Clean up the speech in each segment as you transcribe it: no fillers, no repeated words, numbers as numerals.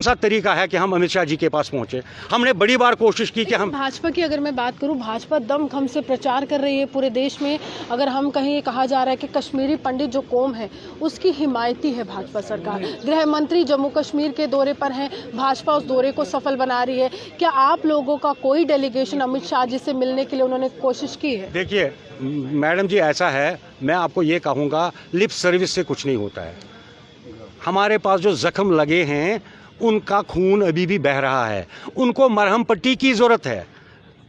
सा तरीका है कि हम अमित शाह जी के पास पहुंचे? हमने बड़ी बार कोशिश की कि हम भाजपा की अगर मैं बात करूं, भाजपा दमखम से प्रचार कर रही है पूरे देश में। अगर हम कहीं कहा जा रहा है कि कश्मीरी पंडित जो कौम है उसकी हिमायती है भाजपा सरकार। गृह मंत्री जम्मू कश्मीर के दौरे पर हैं, भाजपा उस दौरे को सफल बना रही है। क्या आप लोगों का कोई डेलीगेशन अमित शाह जी से मिलने के लिए उन्होंने कोशिश की है? देखिए मैडम जी, ऐसा है, मैं आपको ये कहूँगा, लिप सर्विस से कुछ नहीं होता है। हमारे पास जो जख्म लगे हैं उनका खून अभी भी बह रहा है, उनको मरहम पट्टी की ज़रूरत है।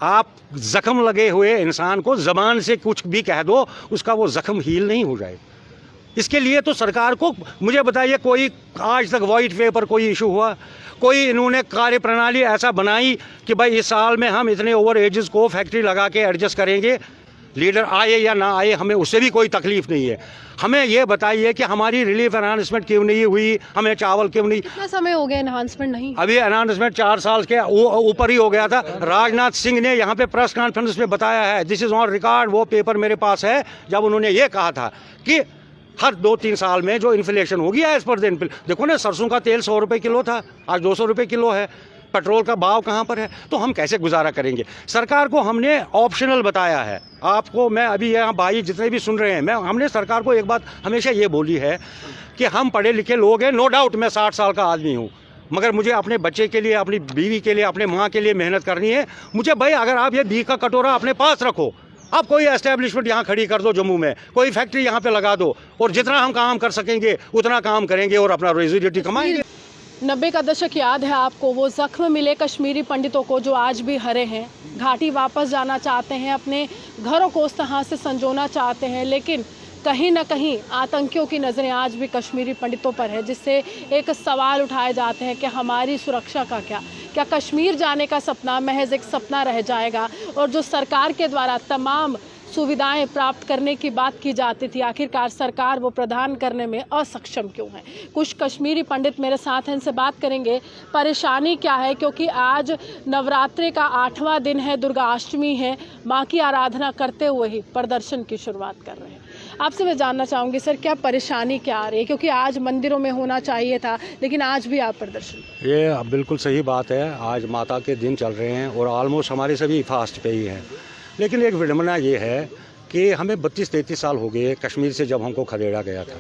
आप जख्म लगे हुए इंसान को ज़बान से कुछ भी कह दो, उसका वो जख्म हील नहीं हो जाए। इसके लिए तो सरकार को, मुझे बताइए, कोई आज तक वाइट पेपर कोई इशू हुआ? कोई इन्होंने कार्य प्रणाली ऐसा बनाई कि भाई इस साल में हम इतने ओवर एजेस को फैक्ट्री लगा के एडजस्ट करेंगे? लीडर आए या ना आए, हमें उससे भी कोई तकलीफ नहीं है। हमें ये बताइए कि हमारी रिलीफ एनहांसमेंट क्यों नहीं हुई, हमें चावल क्यों नहीं? कितना समय हो गया एनहांसमेंट नहीं? अभी एनहांसमेंट 4 साल के ऊपर ही हो गया था। राजनाथ सिंह ने यहाँ पे प्रेस कॉन्फ्रेंस में बताया है, दिस इज ऑन रिकॉर्ड, वो पेपर मेरे पास है, जब उन्होंने ये कहा था कि हर 2-3 साल में जो इन्फ्लेशन होगी एज पर द, देखो ना, सरसों का तेल 100 रुपये किलो था, आज 200 रुपये किलो है। पेट्रोल का भाव कहाँ पर है? तो हम कैसे गुजारा करेंगे? सरकार को हमने ऑप्शनल बताया है। आपको मैं अभी यहाँ भाई जितने भी सुन रहे हैं, हमने सरकार को एक बात हमेशा ये बोली है कि हम पढ़े लिखे लोग हैं, नो डाउट मैं 60 साल का आदमी हूँ, मगर मुझे अपने बच्चे के लिए, अपनी बीवी के लिए, अपने माँ के लिए मेहनत करनी है। मुझे भाई, अगर आप ये घी का कटोरा अपने पास रखो, आप कोई एस्टेब्लिशमेंट यहाँ खड़ी कर दो जम्मू में, कोई फैक्ट्री यहाँ पे लगा दो, और जितना हम काम कर सकेंगे उतना काम करेंगे और अपना रोजी रोटी कमाएंगे। 90 का दशक याद है आपको, वो जख्म मिले कश्मीरी पंडितों को जो आज भी हरे हैं, घाटी वापस जाना चाहते हैं, अपने घरों को उस तरह से संजोना चाहते हैं, लेकिन कहीं ना कहीं आतंकियों की नज़रें आज भी कश्मीरी पंडितों पर है, जिससे एक सवाल उठाए जाते हैं कि हमारी सुरक्षा का क्या कश्मीर जाने का सपना महज एक सपना रह जाएगा? और जो सरकार के द्वारा तमाम सुविधाएं प्राप्त करने की बात की जाती थी, आखिरकार सरकार वो प्रदान करने में असक्षम क्यों है? कुछ कश्मीरी पंडित मेरे साथ हैं, इनसे बात करेंगे, परेशानी क्या है, क्योंकि आज नवरात्रि का 8वां दिन है, दुर्गा अष्टमी है, माँ की आराधना करते हुए ही प्रदर्शन की शुरुआत कर रहे हैं। आपसे मैं जानना चाहूँगी सर, क्या परेशानी क्या आ रही है? क्योंकि आज मंदिरों में होना चाहिए था, लेकिन आज भी आप प्रदर्शन। ये बिल्कुल सही बात है, आज माता के दिन चल रहे हैं और ऑलमोस्ट हमारे सभी फास्ट पे ही हैं, लेकिन एक विडंबना ये है कि हमें 32-33 साल हो गए कश्मीर से जब हमको खदेड़ा गया था,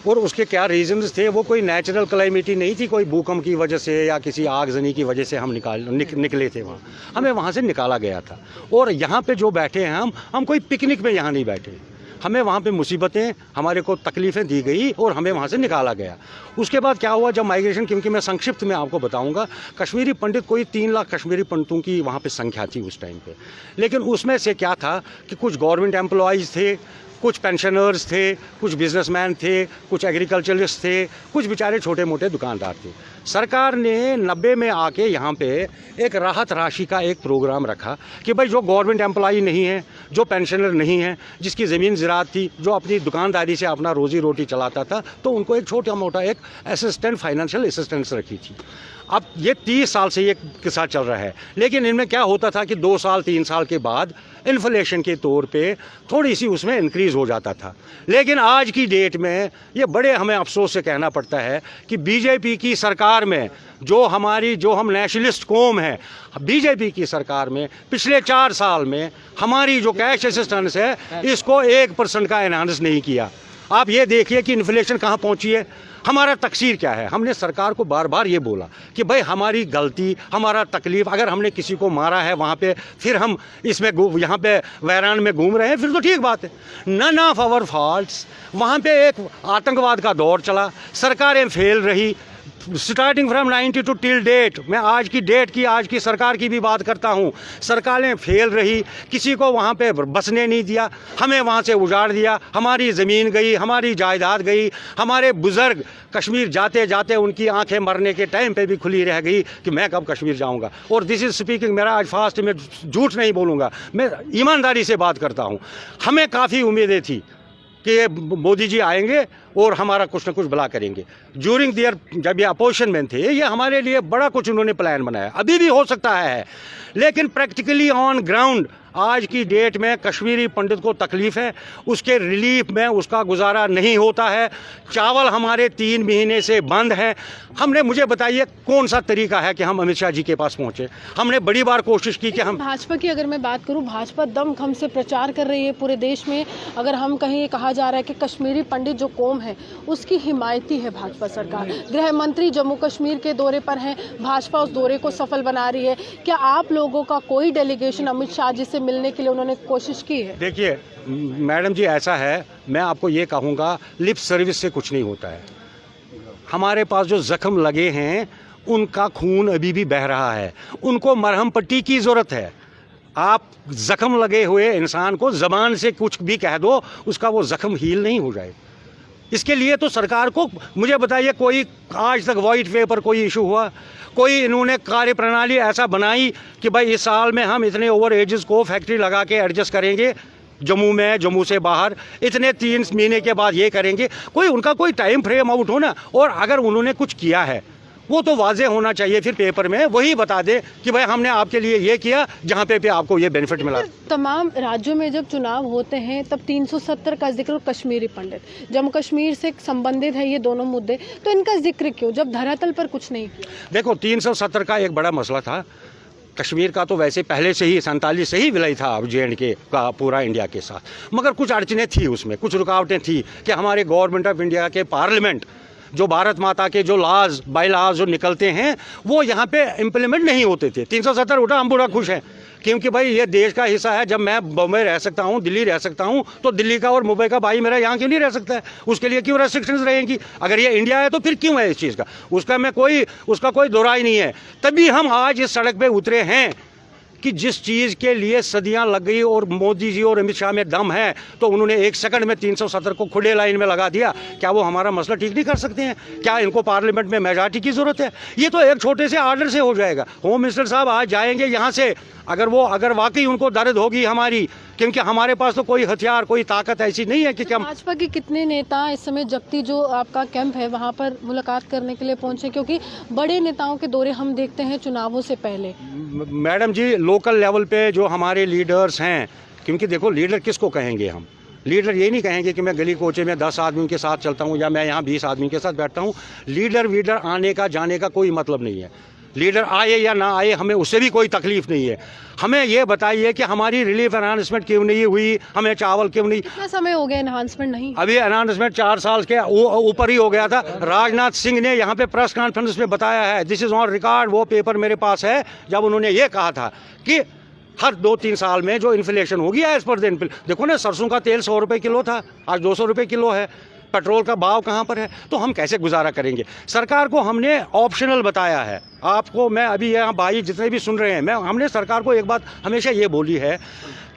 और उसके क्या रीजंस थे? वो कोई नेचुरल क्लाइमिटी नहीं थी, कोई भूकंप की वजह से या किसी आगजनी की वजह से हम निकले थे वहाँ, हमें वहाँ से निकाला गया था। और यहाँ पे जो बैठे हैं हम कोई पिकनिक में यहाँ नहीं बैठे, हमें वहाँ पे मुसीबतें, हमारे को तकलीफ़ें दी गई और हमें वहाँ से निकाला गया। उसके बाद क्या हुआ जब माइग्रेशन, क्योंकि मैं संक्षिप्त में आपको बताऊंगा, कश्मीरी पंडित कोई 3 लाख कश्मीरी पंडितों की वहाँ पे संख्या थी उस टाइम पे, लेकिन उसमें से क्या था कि कुछ गवर्नमेंट एम्प्लॉयज़ थे, कुछ पेंशनर्स थे, कुछ बिजनेसमैन थे, कुछ एग्रीकल्चरिस्ट थे, कुछ बेचारे छोटे मोटे दुकानदार थे। सरकार ने 90 में आके यहाँ पे एक राहत राशि का एक प्रोग्राम रखा कि भाई जो गवर्नमेंट एम्प्लॉई नहीं है, जो पेंशनर नहीं है, जिसकी ज़मीन ज़राअत थी, जो अपनी दुकानदारी से अपना रोज़ी रोटी चलाता था, तो उनको एक छोटा मोटा एक असिस्टेंट, फाइनेंशियल असिस्टेंस रखी थी। अब ये 30 साल से ये किस्सा चल रहा है, लेकिन इनमें क्या होता था कि 2 साल 3 साल के बाद इन्फ्लेशन के तौर पे थोड़ी सी उसमें इंक्रीज़ हो जाता था। लेकिन आज की डेट में ये बड़े हमें अफसोस से कहना पड़ता है कि बीजेपी की सरकार में जो हम नेशनलिस्ट कौम है, बीजेपी की सरकार में पिछले 4 साल में हमारी जो कैश असिस्टेंस है इसको 1% का एनहांस नहीं किया। आप ये देखिए कि इन्फ्लेशन कहाँ पहुँची है। हमारा तकसीर क्या है? हमने सरकार को बार बार ये बोला कि भाई हमारी गलती, हमारा तकलीफ़, अगर हमने किसी को मारा है वहाँ पे, फिर हम इसमें यहाँ पे वैरान में घूम रहे हैं, फिर तो ठीक बात है। None of our faults. वहाँ पे एक आतंकवाद का दौर चला, सरकारें फेल रही, स्टार्टिंग फ्रॉम 92 टिल डेट। मैं आज की सरकार की भी बात करता हूँ। सरकारें फेल रही, किसी को वहाँ पे बसने नहीं दिया, हमें वहाँ से उजाड़ दिया, हमारी ज़मीन गई, हमारी जायदाद गई, हमारे बुज़ुर्ग कश्मीर जाते जाते उनकी आंखें मरने के टाइम पे भी खुली रह गई कि मैं कब कश्मीर जाऊँगा। और दिस इज़ स्पीकिंग, मेरा आज फास्ट में झूठ नहीं बोलूँगा, मैं ईमानदारी से बात करता हूँ। हमें काफ़ी उम्मीदें थी कि मोदी जी आएंगे और हमारा कुछ ना कुछ भला करेंगे। ड्यूरिंग देयर, जब ये अपोजिशन में थे, ये हमारे लिए बड़ा कुछ उन्होंने प्लान बनाया, अभी भी हो सकता है, लेकिन प्रैक्टिकली ऑन ग्राउंड आज की डेट में कश्मीरी पंडित को तकलीफ़ है, उसके रिलीफ में उसका गुजारा नहीं होता है। चावल हमारे 3 महीने से बंद हैं। मुझे बताइए कौन सा तरीका है कि हम अमित शाह जी के पास पहुँचे। हमने बड़ी बार कोशिश की कि हम भाजपा की अगर मैं बात करूं, भाजपा दमखम से प्रचार कर रही है पूरे देश में। अगर हम कहीं कहा जा रहा है कि कश्मीरी पंडित जो कौम है उसकी हिमायती है भाजपा सरकार। गृह मंत्री जम्मू कश्मीर के दौरे पर हैं, भाजपा उस दौरे को सफल बना रही है। क्या आप लोगों का कोई डेलीगेशन अमित शाह जी से मिलने के लिए उन्होंने कोशिश की है? देखिए मैडम जी, ऐसा है, मैं आपको ये कहूँगा, लिप सर्विस से कुछ नहीं होता है। हमारे पास जो जख्म लगे हैं उनका खून अभी भी बह रहा है, उनको मरहम पट्टी की ज़रूरत है। आप जख्म लगे हुए इंसान को ज़बान से कुछ भी कह दो, उसका वो जख्म हील नहीं हो जाए। इसके लिए तो सरकार को, मुझे बताइए, कोई आज तक वाइट पेपर कोई इशू हुआ? कोई इन्होंने कार्य प्रणाली ऐसा बनाई कि भाई इस साल में हम इतने ओवर एजेस को फैक्ट्री लगा के एडजस्ट करेंगे जम्मू में, जम्मू से बाहर इतने 3 महीने के बाद ये करेंगे? कोई उनका कोई टाइम फ्रेम आउट हो ना। और अगर उन्होंने कुछ किया है वो तो वाजे होना चाहिए, फिर पेपर में वही बता दे कि भाई हमने आपके लिए ये किया जहाँ पे आपको ये बेनिफिट मिला। तमाम राज्यों में जब चुनाव होते हैं तब 370 का जिक्र, कश्मीरी पंडित, जम्मू कश्मीर से संबंधित है ये दोनों मुद्दे, तो इनका जिक्र क्यों जब धरातल पर कुछ नहीं? देखो 370 का एक बड़ा मसला था। कश्मीर का तो वैसे पहले से ही 47 से ही विलय था अब J&K का पूरा इंडिया के साथ, मगर कुछ अड़चनें थी उसमें, कुछ रुकावटें थी कि हमारे गवर्नमेंट ऑफ इंडिया के पार्लियामेंट जो भारत माता के जो लॉज बाई लॉज जो निकलते हैं वो यहाँ पे इम्प्लीमेंट नहीं होते थे। 370 उठा, हम बड़ा खुश हैं क्योंकि भाई ये देश का हिस्सा है। जब मैं बम्बई रह सकता हूँ, दिल्ली रह सकता हूँ, तो दिल्ली का और मुंबई का भाई मेरा यहाँ क्यों नहीं रह सकता है? उसके लिए क्यों रेस्ट्रिक्शंस रहेंगी? अगर ये इंडिया है तो फिर क्यों है इस चीज़ का? उसका कोई दोहराई नहीं है। तभी हम आज इस सड़क पे उतरे हैं कि जिस चीज़ के लिए सदियां लग गई और मोदी जी और अमित शाह में दम है, तो उन्होंने 1 सेकंड में 370 को खुले लाइन में लगा दिया। क्या वो हमारा मसला ठीक नहीं कर सकते हैं? क्या इनको पार्लियामेंट में मेजॉरिटी की ज़रूरत है? ये तो एक छोटे से आर्डर से हो जाएगा। होम मिनिस्टर साहब आज जाएंगे यहाँ से, अगर वाकई उनको दर्द होगी हमारी, क्योंकि हमारे पास तो कोई हथियार, कोई ताकत ऐसी नहीं है कि क्या। भाजपा के कितने नेता इस समय जगती जो आपका कैंप है वहाँ पर मुलाकात करने के लिए पहुँचे? क्योंकि बड़े नेताओं के दौरे हम देखते हैं चुनावों से पहले। मैडम जी, लोकल लेवल पे जो हमारे लीडर्स हैं, क्योंकि देखो लीडर किसको कहेंगे हम? लीडर ये नहीं कहेंगे कि मैं गली कोचे में 10 आदमियों के साथ चलता हूँ या मैं यहाँ 20 आदमी के साथ बैठता हूँ। लीडर आने का जाने का कोई मतलब नहीं है। लीडर आए या ना आए, हमें उससे भी कोई तकलीफ नहीं है। हमें ये बताइए कि हमारी रिलीफ अनाउंसमेंट क्यों नहीं हुई, हमें चावल क्यों नहीं? कितना समय हो गया अनाउंसमेंट नहीं? अभी अनाउंसमेंट 4 साल के ऊपर ही हो गया था। राजनाथ सिंह ने यहाँ पे प्रेस कॉन्फ्रेंस में बताया है, दिस इज़ ऑन रिकॉर्ड, वो पेपर मेरे पास है, जब उन्होंने ये कहा था कि हर 2-3 साल में जो इन्फ्लेशन होगी एज पर द, देखो ना, सरसों का तेल 100 रुपये किलो था, आज 200 रुपये किलो है। पेट्रोल का भाव कहाँ पर है? तो हम कैसे गुजारा करेंगे? सरकार को हमने ऑप्शनल बताया है। आपको मैं अभी यहाँ भाई जितने भी सुन रहे हैं, हमने सरकार को एक बात हमेशा ये बोली है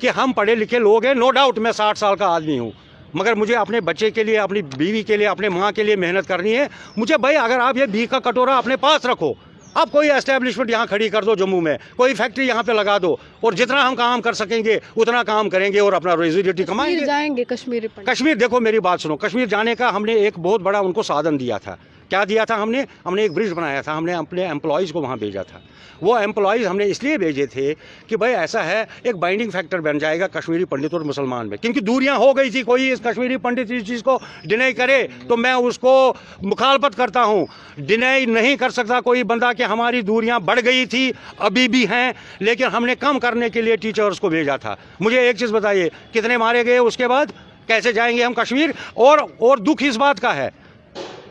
कि हम पढ़े लिखे लोग हैं, नो डाउट मैं 60 साल का आदमी हूँ, मगर मुझे अपने बच्चे के लिए, अपनी बीवी के लिए, अपने माँ के लिए मेहनत करनी है। मुझे भाई अगर आप ये घी का कटोरा अपने पास रखो, आप कोई एस्टेब्लिशमेंट यहाँ खड़ी कर दो जम्मू में, कोई फैक्ट्री यहाँ पे लगा दो, और जितना हम काम कर सकेंगे उतना काम करेंगे और अपना रोजी-रोटी कमाएंगे। जाएंगे कश्मीर पंडित? कश्मीर, देखो मेरी बात सुनो, कश्मीर जाने का हमने एक बहुत बड़ा उनको साधन दिया था। क्या दिया था हमने एक ब्रिज बनाया था, हमने अपने एम्प्लॉयज़ को वहाँ भेजा था। वो एम्प्लॉयज़ हमने इसलिए भेजे थे कि भाई ऐसा है, एक बाइंडिंग फैक्टर बन जाएगा कश्मीरी पंडित और मुसलमान में, क्योंकि दूरियां हो गई थी। कोई इस कश्मीरी पंडित इस चीज़ को डिनाई करे तो मैं उसको मुखालफत करता हूँ। डिनाई नहीं कर सकता कोई बंदा कि हमारी दूरियां बढ़ गई थी, अभी भी हैं, लेकिन हमने कम करने के लिए टीचर्स को भेजा था। मुझे एक चीज़ बताइए, कितने मारे गए उसके बाद? कैसे जाएंगे हम कश्मीर? और दुख इस बात का है,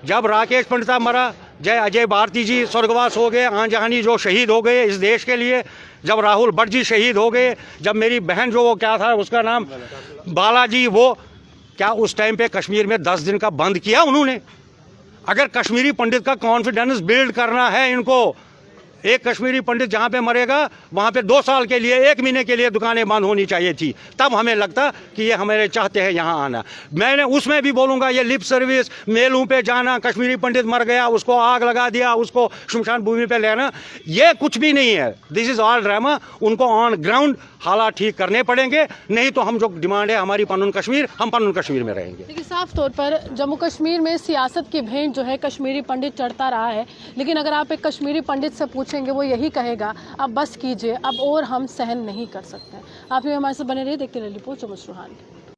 जब राकेश पंडिता मरा, जय अजय भारती जी स्वर्गवास हो गए, आंजहानी जो शहीद हो गए इस देश के लिए, जब राहुल भट्ट जी शहीद हो गए, जब मेरी बहन जो वो क्या था उसका नाम बालाजी, वो क्या उस टाइम पे कश्मीर में 10 दिन का बंद किया उन्होंने? अगर कश्मीरी पंडित का कॉन्फिडेंस बिल्ड करना है इनको, एक कश्मीरी पंडित जहाँ पे मरेगा वहाँ पे 2 साल के लिए, 1 महीने के लिए दुकानें बंद होनी चाहिए थी, तब हमें लगता कि ये हमारे चाहते हैं यहाँ आना। मैंने उसमें भी बोलूँगा, ये लिप सर्विस, मेलों पे जाना, कश्मीरी पंडित मर गया उसको आग लगा दिया, उसको शमशान भूमि पे लेना, ये कुछ भी नहीं है। This is all drama. उनको ऑन ग्राउंड हालात ठीक करने पड़ेंगे, नहीं तो हम जो डिमांड है हमारी पनून कश्मीर, हम पनून कश्मीर में रहेंगे। देखिए, साफ तौर पर जम्मू कश्मीर में सियासत की भेंट जो है कश्मीरी पंडित चढ़ता रहा है, लेकिन अगर आप एक कश्मीरी पंडित से पूछें पूछेंगे वो यही कहेगा अब बस कीजिए, अब और हम सहन नहीं कर सकते। आप भी हमारे साथ बने रहिए, देखते रहिए रिपोर्ट चमच रूहानी।